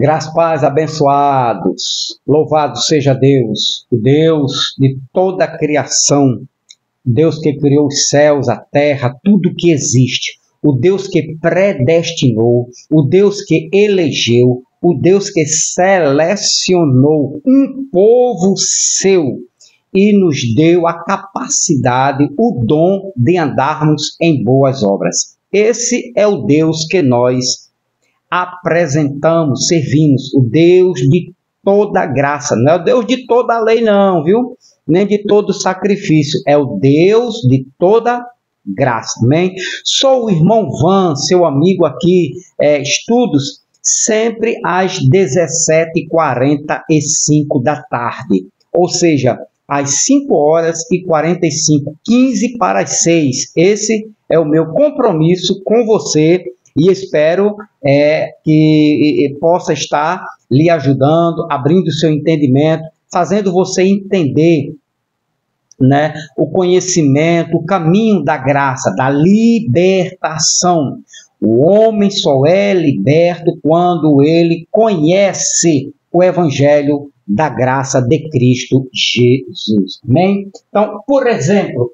Graças, paz, abençoados. Louvado seja Deus, o Deus de toda a criação, Deus que criou os céus, a terra, tudo que existe, o Deus que predestinou, o Deus que elegeu, o Deus que selecionou um povo seu e nos deu a capacidade, o dom de andarmos em boas obras. Esse é o Deus que nós apresentamos, servimos, o Deus de toda graça. Não é o Deus de toda a lei não, viu? Nem de todo sacrifício. É o Deus de toda graça. Amém? Sou o irmão Van, seu amigo aqui, estudos sempre às 17h45 da tarde. Ou seja, às 5h45, 15 para as 6. Esse é o meu compromisso com você. E espero que possa estar lhe ajudando, abrindo o seu entendimento, fazendo você entender, né, o conhecimento, o caminho da graça, da libertação. O homem só é liberto quando ele conhece o Evangelho da graça de Cristo Jesus. Amém? Então, por exemplo,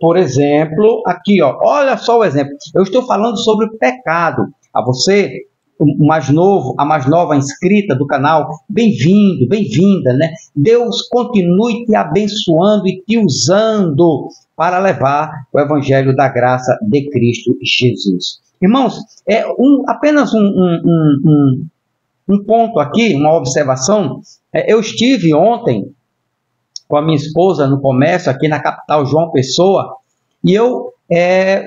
aqui, ó, olha só o exemplo. Eu estou falando sobre o pecado. A você, o mais novo, a mais nova inscrita do canal, bem-vindo, bem-vinda, né? Deus continue te abençoando e te usando para levar o Evangelho da graça de Cristo Jesus. Irmãos, apenas um ponto aqui, uma observação. Eu estive ontem com a minha esposa no comércio aqui na capital João Pessoa e eu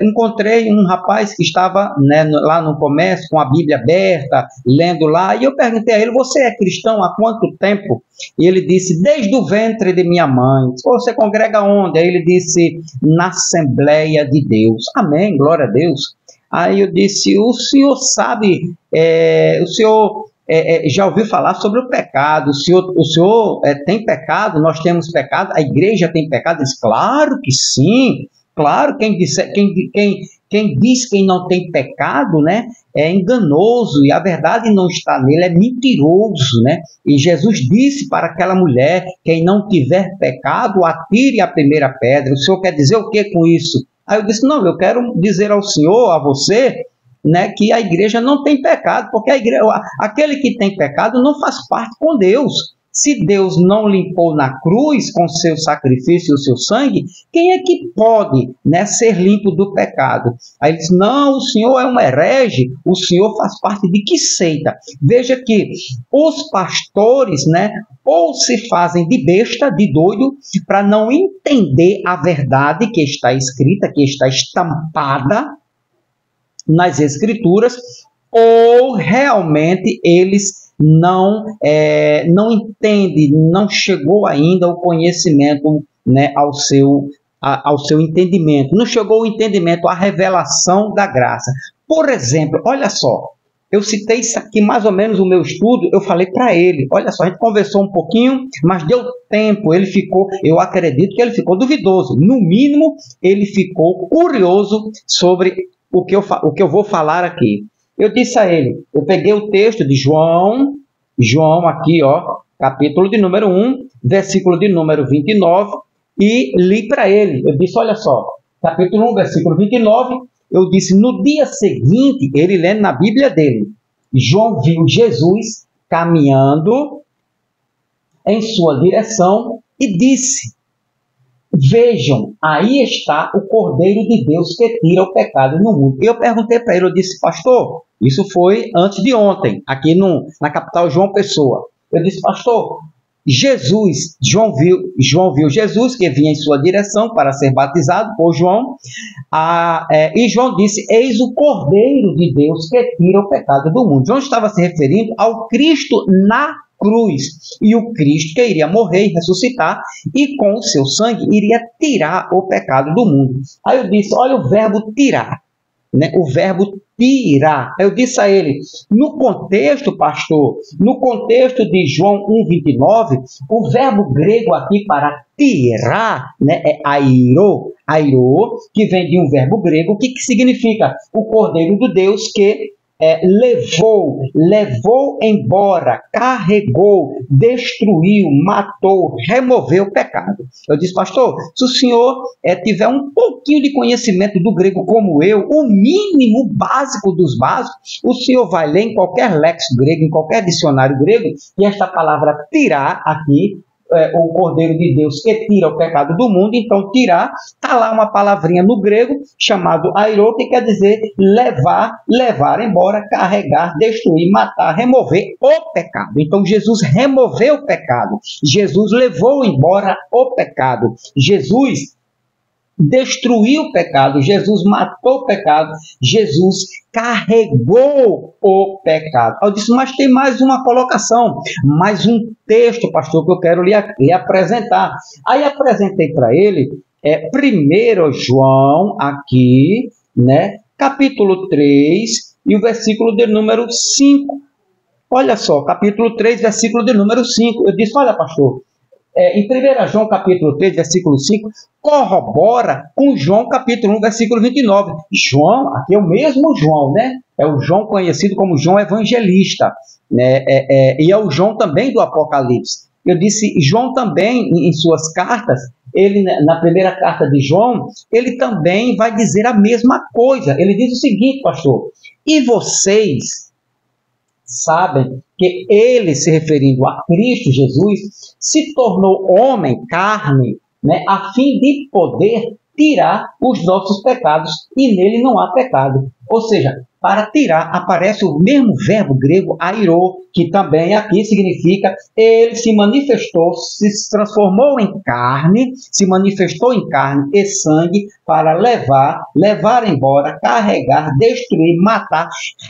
encontrei um rapaz que estava, né, lá no comércio com a Bíblia aberta, lendo lá, e eu perguntei a ele: você é cristão há quanto tempo? E ele disse: desde o ventre de minha mãe. Você congrega onde? Aí ele disse: na Assembleia de Deus. Amém, glória a Deus. Aí eu disse: o senhor sabe, o senhor já ouviu falar sobre o pecado? O senhor tem pecado? Nós temos pecado? A igreja tem pecado? Ele disse: claro que sim. Claro, quem diz que não tem pecado, né, é enganoso e a verdade não está nele, é mentiroso, né? E Jesus disse para aquela mulher: quem não tiver pecado, atire a primeira pedra. O senhor quer dizer o que com isso? Aí eu disse: não, eu quero dizer ao senhor, a você, né, que a igreja não tem pecado, porque aquele que tem pecado não faz parte com Deus. Se Deus não limpou na cruz com seu sacrifício e o seu sangue, quem é que pode, né, ser limpo do pecado? Aí ele diz: não, o senhor é um herege, o senhor faz parte de que seita? Veja que os pastores, né, ou se fazem de besta, de doido, para não entender a verdade que está escrita, que está estampada nas Escrituras, ou realmente eles não entende, não chegou ainda o conhecimento, né, ao seu entendimento, não chegou o entendimento, a revelação da graça. Por exemplo, olha só, eu citei isso aqui, mais ou menos o meu estudo, eu falei para ele, olha só, a gente conversou um pouquinho, mas deu tempo, ele ficou, eu acredito que ele ficou duvidoso, no mínimo ele ficou curioso sobre o que eu vou falar aqui. Eu disse a ele, eu peguei o texto de João aqui, ó, capítulo de número 1, versículo de número 29, e li para ele. Eu disse: olha só, capítulo 1, versículo 29, eu disse: no dia seguinte, ele lendo na Bíblia dele, João viu Jesus caminhando em sua direção e disse: vejam, aí está o Cordeiro de Deus que tira o pecado no mundo. Eu perguntei para ele, eu disse: pastor, isso foi antes de ontem, aqui na capital João Pessoa. Eu disse: pastor, João viu Jesus que vinha em sua direção para ser batizado por João, e João disse: eis o Cordeiro de Deus que tira o pecado do mundo. João estava se referindo ao Cristo na cruz, e o Cristo que iria morrer e ressuscitar, e com o seu sangue iria tirar o pecado do mundo. Aí eu disse: olha o verbo tirar, né? O verbo tirar. Eu disse a ele: no contexto, pastor, no contexto de João 1,29, o verbo grego aqui para tirar, né, é airo, que vem de um verbo grego, que significa o Cordeiro de Deus que levou embora, carregou, destruiu, matou, removeu o pecado. Eu disse, pastor, se o senhor tiver um pouquinho de conhecimento do grego como eu, o mínimo básico dos básicos, o senhor vai ler em qualquer léxico grego, em qualquer dicionário grego, e esta palavra tirar aqui, o Cordeiro de Deus que tira o pecado do mundo, então tirar, está lá uma palavrinha no grego chamado airo, que quer dizer levar embora, carregar, destruir, matar, remover o pecado. Então Jesus removeu o pecado, Jesus levou embora o pecado, Jesus destruiu o pecado, Jesus matou o pecado, Jesus carregou o pecado. Eu disse, mas tem mais uma colocação, mais um texto, pastor, que eu quero lhe apresentar. Aí apresentei para ele, 1 João, aqui, né, capítulo 3, e o versículo de número 5. Olha só, capítulo 3, versículo de número 5. Eu disse, olha, pastor, em 1 João capítulo 3, versículo 5, corrobora com João capítulo 1, versículo 29. João, aqui é o mesmo João, né? É o João conhecido como João Evangelista, né? E é o João também do Apocalipse. Eu disse, João também, em suas cartas, ele, na primeira carta de João, ele também vai dizer a mesma coisa. Ele diz o seguinte, pastor, e vocês sabem que ele, se referindo a Cristo Jesus, se tornou homem, carne, né, a fim de poder tirar os nossos pecados, e nele não há pecado. Ou seja, para tirar, aparece o mesmo verbo grego, airo, que também aqui significa ele se manifestou, se transformou em carne, se manifestou em carne e sangue para levar embora, carregar, destruir, matar,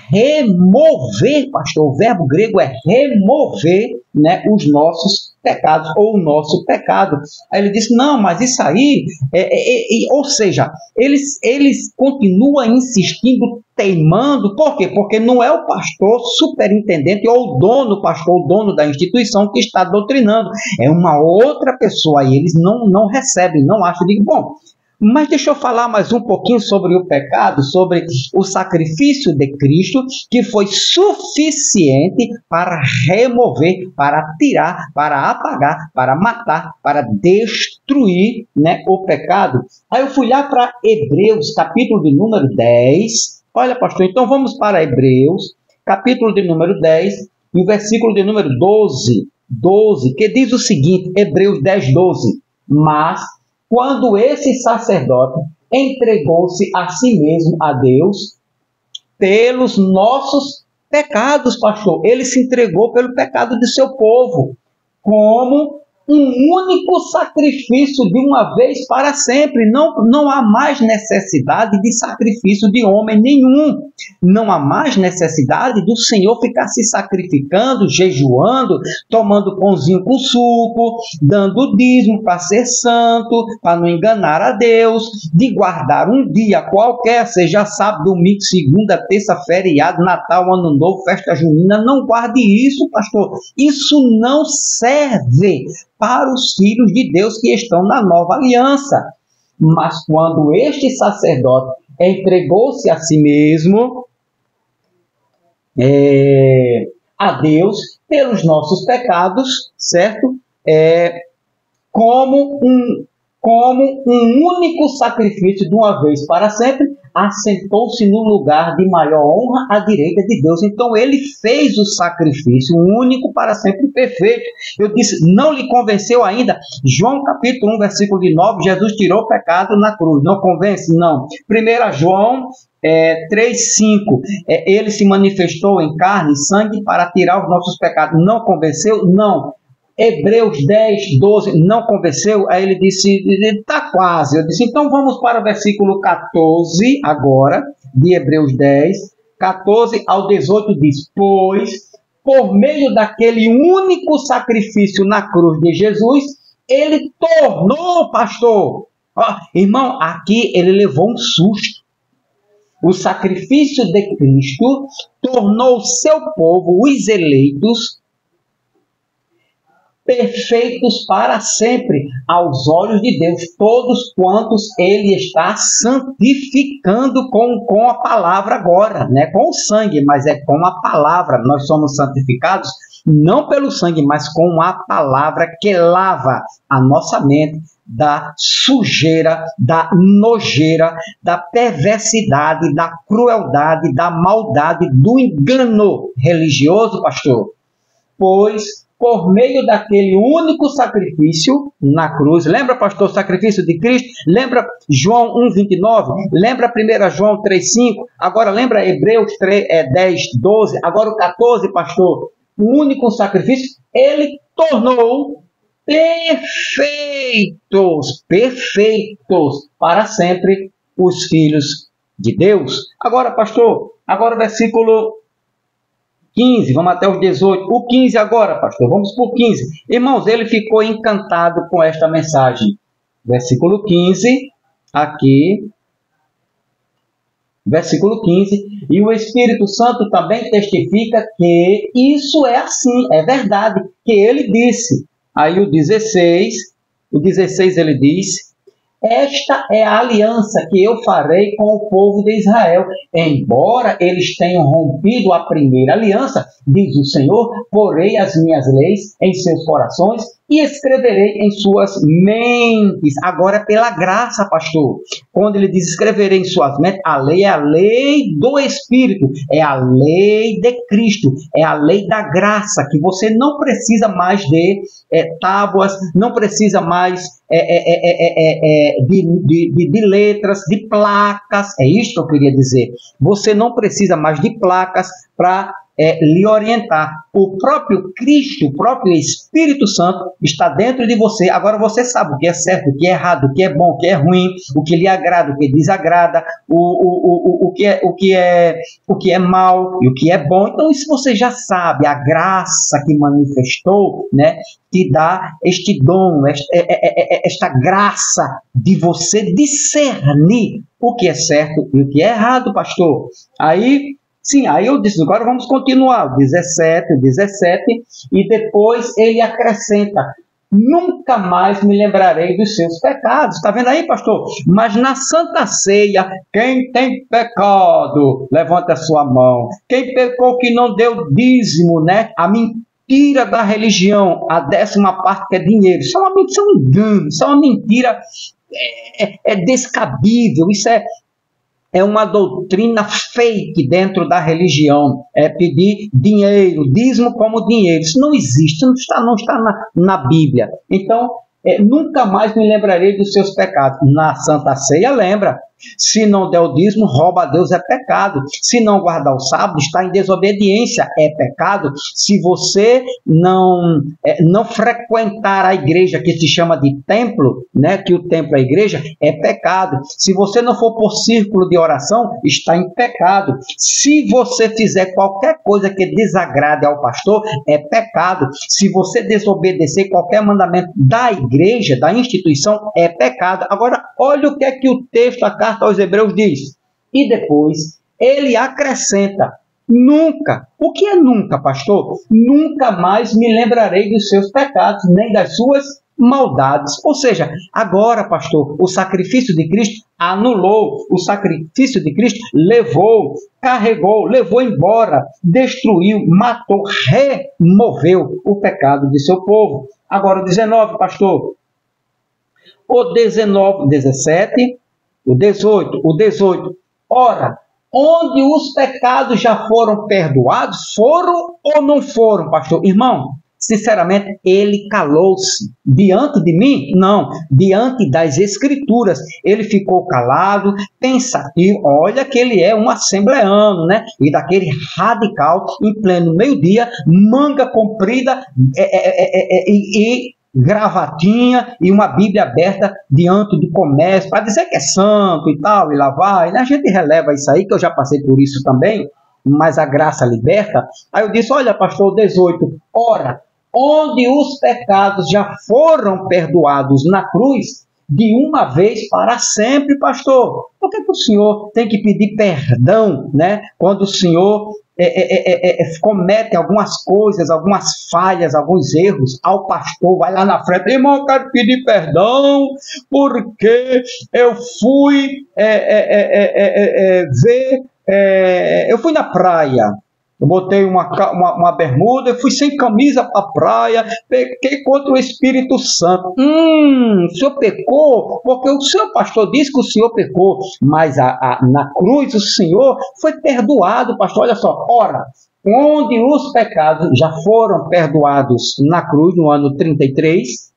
remover, pastor, o verbo grego é remover, né, os nossos pecados, ou o nosso pecado. Aí ele disse, não, mas isso aí, ou seja, eles continuam insistindo, teimando, por quê? Porque não é o pastor superintendente ou o dono, pastor, o dono da instituição que está doutrinando, é uma outra pessoa, e eles não recebem, não acham, digo, bom, mas deixa eu falar mais um pouquinho sobre o pecado, sobre o sacrifício de Cristo, que foi suficiente para remover, para tirar, para apagar, para matar, para destruir, né, o pecado. Aí eu fui lá para Hebreus, capítulo de número 10. Olha, pastor, então vamos para Hebreus, capítulo de número 10, e o versículo de número 12, que diz o seguinte, Hebreus 10, 12, mas quando esse sacerdote entregou-se a si mesmo a Deus pelos nossos pecados, pastor. Ele se entregou pelo pecado de seu povo, como um único sacrifício de uma vez para sempre. Não há mais necessidade de sacrifício de homem nenhum. Não há mais necessidade do Senhor ficar se sacrificando, jejuando, tomando pãozinho com suco, dando dízimo para ser santo, para não enganar a Deus, de guardar um dia qualquer, seja sábado, domingo, segunda, terça, feriado, Natal, Ano Novo, festa junina. Não guarde isso, pastor. Isso não serve para os filhos de Deus que estão na nova aliança. Mas quando este sacerdote entregou-se a si mesmo a Deus pelos nossos pecados, certo? Como um único sacrifício de uma vez para sempre, assentou-se no lugar de maior honra à direita de Deus. Então ele fez o sacrifício único para sempre perfeito. Eu disse, não lhe convenceu ainda? João capítulo 1, versículo de 9, Jesus tirou o pecado na cruz. Não convence? Não. 1 João 3, 5, ele se manifestou em carne e sangue para tirar os nossos pecados. Não convenceu? Não. Hebreus 10, 12, não convenceu? Aí ele disse, está quase. Eu disse, então vamos para o versículo 14 agora, de Hebreus 10, 14 ao 18 diz, pois, por meio daquele único sacrifício na cruz de Jesus, ele tornou, pastor. Irmão, aqui ele levou um susto. O sacrifício de Cristo tornou seu povo, os eleitos, perfeitos para sempre, aos olhos de Deus, todos quantos Ele está santificando com a palavra agora, não é com o sangue, mas é com a palavra. Nós somos santificados não pelo sangue, mas com a palavra que lava a nossa mente da sujeira, da nojeira, da perversidade, da crueldade, da maldade, do engano religioso, pastor. Pois, por meio daquele único sacrifício na cruz, lembra, pastor, o sacrifício de Cristo? Lembra João 1,29? Lembra 1 João 3,5? Agora lembra Hebreus 10,12? Agora o 14, pastor? O único sacrifício, ele tornou perfeitos para sempre os filhos de Deus. Agora, pastor, agora o versículo 15, vamos até os 18. O 15 agora, pastor, vamos para o 15. Irmãos, ele ficou encantado com esta mensagem. Versículo 15, aqui. Versículo 15. E o Espírito Santo também testifica que isso é assim, é verdade, que ele disse. Aí o 16 ele diz: esta é a aliança que eu farei com o povo de Israel. Embora eles tenham rompido a primeira aliança, diz o Senhor, porei as minhas leis em seus corações e escreverei em suas mentes. Agora, pela graça, pastor, quando ele diz escreverei em suas mentes, a lei é a lei do Espírito, é a lei de Cristo, é a lei da graça, que você não precisa mais de tábuas, não precisa mais de letras, de placas. É isso que eu queria dizer. Você não precisa mais de placas para lhe orientar. O próprio Cristo, o próprio Espírito Santo está dentro de você. Agora você sabe o que é certo, o que é errado, o que é bom, o que é ruim, o que lhe agrada, o que desagrada, o que é mal e o que é bom. Então isso você já sabe. A graça que manifestou, né, te dá este dom, esta graça de você discernir o que é certo e o que é errado, pastor. Aí eu disse, agora vamos continuar, 17, e depois ele acrescenta: nunca mais me lembrarei dos seus pecados. Está vendo aí, pastor? Mas na Santa Ceia, quem tem pecado, levanta a sua mão. Quem pecou que não deu dízimo, né? A mentira da religião, a 10ª parte que é dinheiro. Isso é um engano, isso é uma mentira, é descabível, isso é uma doutrina fake dentro da religião. É pedir dinheiro, dízimo como dinheiro. Isso não existe, não está na Bíblia. Então, nunca mais me lembrarei dos seus pecados. Na Santa Ceia, lembra. Se não der o dízimo, rouba a Deus, é pecado. Se não guardar o sábado, está em desobediência, é pecado. Se você não frequentar a igreja, que se chama de templo, né, que o templo é a igreja, é pecado. Se você não for por círculo de oração, está em pecado. Se você fizer qualquer coisa que desagrade ao pastor, é pecado. Se você desobedecer qualquer mandamento da igreja, da instituição, é pecado. Agora, olha o que é que o texto, a carta aos Hebreus diz. E depois ele acrescenta: nunca. O que é nunca, pastor? Nunca mais me lembrarei dos seus pecados, nem das suas maldades. Ou seja, agora, pastor, o sacrifício de Cristo anulou, o sacrifício de Cristo levou, carregou, levou embora, destruiu, matou, removeu o pecado de seu povo. Agora o 19, pastor. O 19, 17, o 18. Ora, onde os pecados já foram perdoados, foram ou não foram, pastor? Irmão, sinceramente, ele calou-se. Diante de mim? Não. Diante das Escrituras. Ele ficou calado, pensativo. Olha que ele é um assembleano, né? E daquele radical, em pleno meio-dia, manga comprida e gravatinha e uma Bíblia aberta diante do comércio, para dizer que é santo e tal, e lá vai. A gente releva isso aí, que eu já passei por isso também, mas a graça liberta. Aí eu disse: olha, pastor, 18, ora, onde os pecados já foram perdoados na cruz, de uma vez para sempre, pastor. Por que o senhor tem que pedir perdão, né? Quando o senhor comete algumas coisas, algumas falhas, alguns erros, ao pastor vai lá na frente, irmão, eu quero pedir perdão, porque eu fui eu fui na praia. Eu botei uma bermuda, eu fui sem camisa para a praia, pequei contra o Espírito Santo. O senhor pecou? Porque o seu pastor disse que o senhor pecou, mas na cruz o senhor foi perdoado, pastor. Olha só, ora, onde os pecados já foram perdoados na cruz, no ano 33,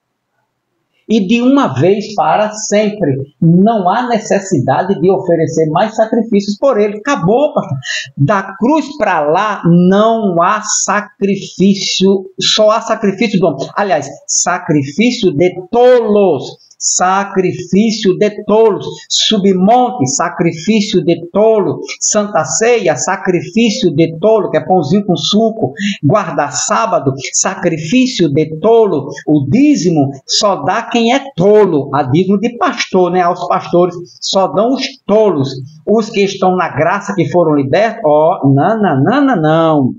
e de uma vez para sempre. Não há necessidade de oferecer mais sacrifícios por ele. Acabou, pastor. Da cruz para lá não há sacrifício, só há sacrifício do homem. Aliás, sacrifício de tolos. Sacrifício de tolos, submonte, sacrifício de tolo, Santa Ceia, sacrifício de tolo, que é pãozinho com suco, guarda-sábado, sacrifício de tolo, o dízimo só dá quem é tolo, a dízimo de pastor, né? Aos pastores só dão os tolos, os que estão na graça, que foram libertos, não.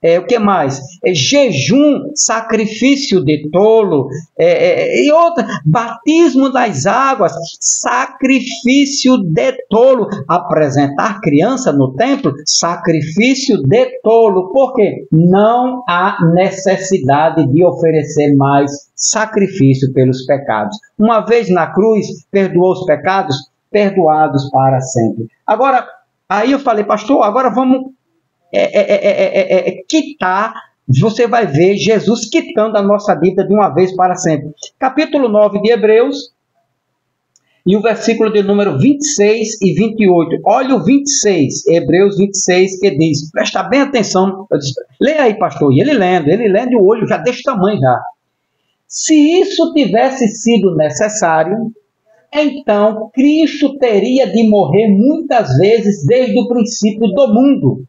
O que mais? Jejum, sacrifício de tolo, e outra, batismo das águas, sacrifício de tolo, apresentar criança no templo, sacrifício de tolo, porque não há necessidade de oferecer mais sacrifício pelos pecados. Uma vez na cruz, perdoou os pecados, perdoados para sempre. Agora, aí eu falei, pastor, agora vamos quitar, você vai ver Jesus quitando a nossa dívida de uma vez para sempre. Capítulo 9 de Hebreus, e o versículo de número 26 e 28. Olha o 26, Hebreus 26, que diz, presta bem atenção, leia aí, pastor, e ele lendo, o olho já desse tamanho já. Se isso tivesse sido necessário, então Cristo teria de morrer muitas vezes desde o princípio do mundo.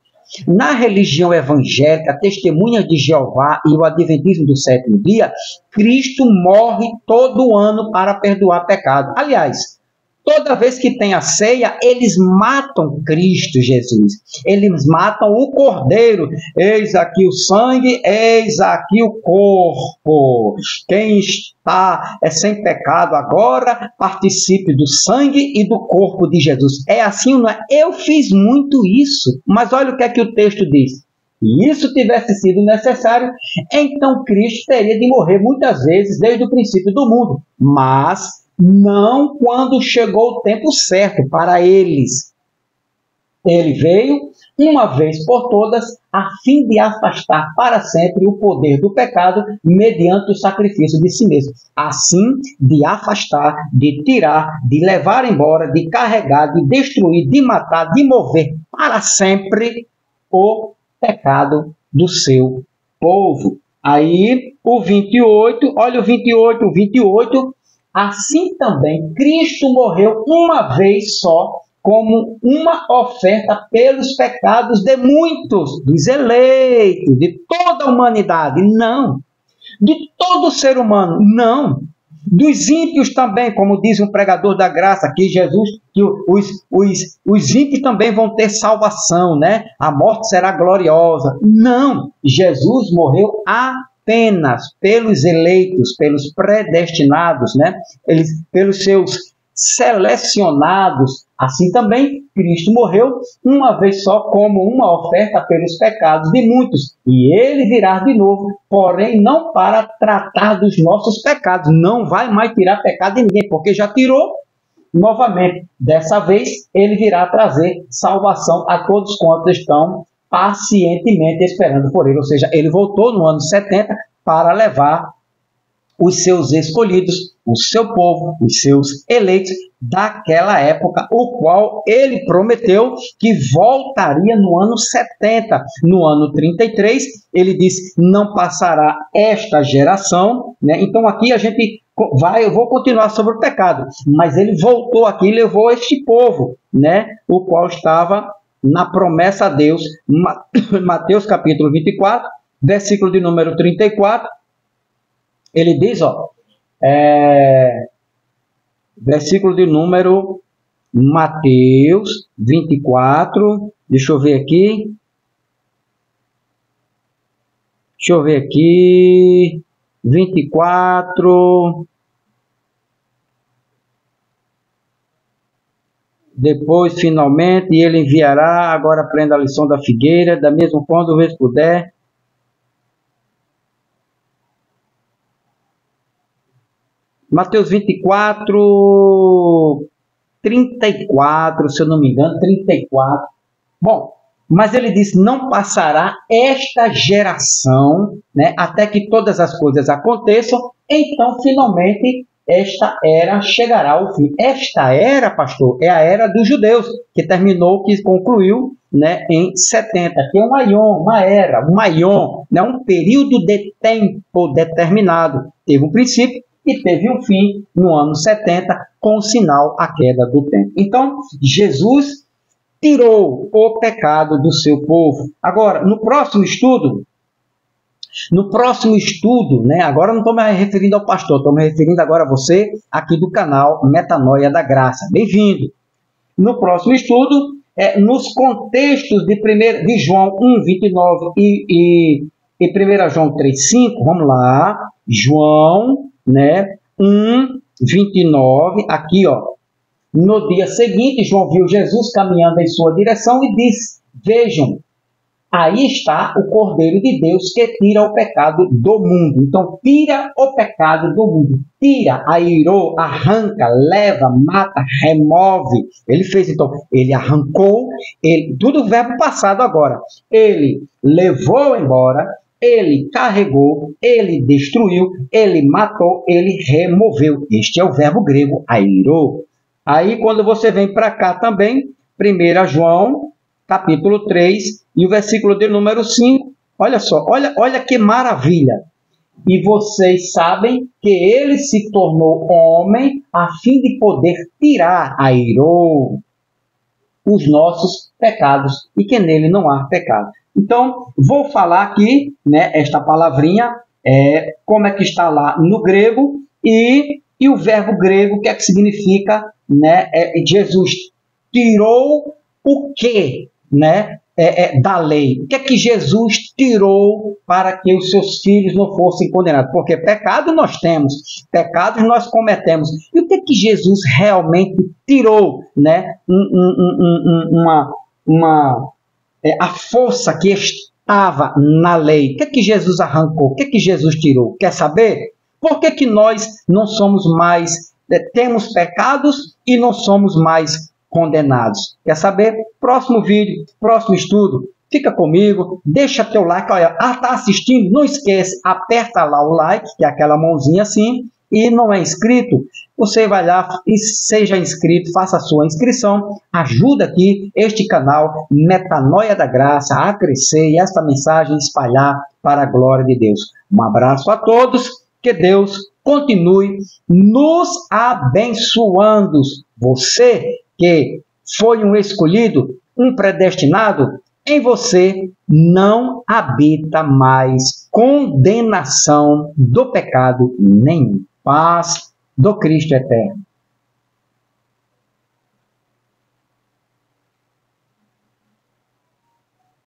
Na religião evangélica, Testemunhas de Jeová e o Adventismo do Sétimo Dia, Cristo morre todo ano para perdoar pecado. Aliás, toda vez que tem a ceia, eles matam Cristo Jesus. Eles matam o Cordeiro. Eis aqui o sangue, eis aqui o corpo. Quem está sem pecado agora, participe do sangue e do corpo de Jesus. É assim, não é? Eu fiz muito isso. Mas olha o que é que o texto diz. Se isso tivesse sido necessário, então Cristo teria de morrer muitas vezes desde o princípio do mundo. Mas não quando chegou o tempo certo para eles. Ele veio uma vez por todas, a fim de afastar para sempre o poder do pecado mediante o sacrifício de si mesmo. Assim, de afastar, de tirar, de levar embora, de carregar, de destruir, de matar, de mover para sempre o pecado do seu povo. Aí, o 28, olha o 28. Assim também, Cristo morreu uma vez só, como uma oferta pelos pecados de muitos, dos eleitos, de toda a humanidade. Não. De todo ser humano. Não. Dos ímpios também, como diz um pregador da graça, que Jesus, que os ímpios também vão ter salvação, né? A morte será gloriosa. Não. Jesus morreu apenas pelos eleitos, pelos predestinados, né? Pelos seus selecionados. Assim também, Cristo morreu uma vez só como uma oferta pelos pecados de muitos. E ele virá de novo, porém não para tratar dos nossos pecados. Não vai mais tirar pecado de ninguém, porque já tirou novamente. Dessa vez, ele virá trazer salvação a todos quantos estão pacientemente esperando por ele. Ou seja, ele voltou no ano 70 para levar os seus escolhidos, o seu povo, os seus eleitos daquela época, o qual ele prometeu que voltaria no ano 70. No ano 33, ele disse, não passará esta geração, né? Então aqui eu vou continuar sobre o pecado, mas ele voltou aqui e levou este povo, né? O qual estava na promessa a Deus, Mateus capítulo 24, versículo de número 34, ele diz, versículo de número Mateus 24, deixa eu ver aqui, Deixa eu ver aqui. 24. Depois, finalmente, ele enviará. Agora aprenda a lição da figueira. Da mesma forma, do vez puder. Mateus 24, 34, se eu não me engano, 34. Bom, mas ele diz, não passará esta geração, né, até que todas as coisas aconteçam, então, finalmente, esta era chegará ao fim. Esta era, pastor, é a era dos judeus, que terminou, que concluiu, né, em 70, que é um aion, uma era, um aion, né, um período de tempo determinado. Teve um princípio e teve um fim no ano 70, com o sinal a queda do tempo. Então, Jesus tirou o pecado do seu povo. Agora, no próximo estudo, né, agora não estou me referindo ao pastor, estou me referindo agora a você, aqui do canal Metanoia da Graça. Bem-vindo! No próximo estudo, nos contextos de João 1, 29 e 1 João 3, 5, vamos lá, João, né, 1, 29, aqui, ó. No dia seguinte, João viu Jesus caminhando em sua direção e disse, vejam, aí está o Cordeiro de Deus que tira o pecado do mundo. Então, tira o pecado do mundo. Tira, airou, arranca, leva, mata, remove. Ele fez, então, ele arrancou, tudo verbo passado agora. Ele levou embora, ele carregou, ele destruiu, ele matou, ele removeu. Este é o verbo grego, airou. Aí, quando você vem para cá também, 1 João, capítulo 3, e o versículo de número 5, olha só, olha que maravilha. E vocês sabem que ele se tornou homem a fim de poder tirar, airou, os nossos pecados, e que nele não há pecado. Então, vou falar aqui, né, esta palavrinha, como é que está lá no grego, e o verbo grego, o que é que significa, né? Jesus tirou o quê, né? Da lei. O que é que Jesus tirou para que os seus filhos não fossem condenados? Porque pecado nós temos, pecados nós cometemos. E o que é que Jesus realmente tirou, né? A força que estava na lei. O que é que Jesus arrancou? O que é que Jesus tirou? Quer saber? Por que que nós não somos mais, temos pecados e não somos mais condenados? Quer saber? Próximo vídeo, próximo estudo, fica comigo, deixa teu like, olha, tá assistindo? Não esquece, aperta lá o like, que é aquela mãozinha assim, e não é inscrito, você vai lá e seja inscrito, faça a sua inscrição, ajuda aqui este canal Metanoia da Graça a crescer e esta mensagem espalhar para a glória de Deus. Um abraço a todos. Que Deus continue nos abençoando. Você que foi um escolhido, um predestinado, em você não habita mais condenação do pecado nenhum. Paz do Cristo eterno.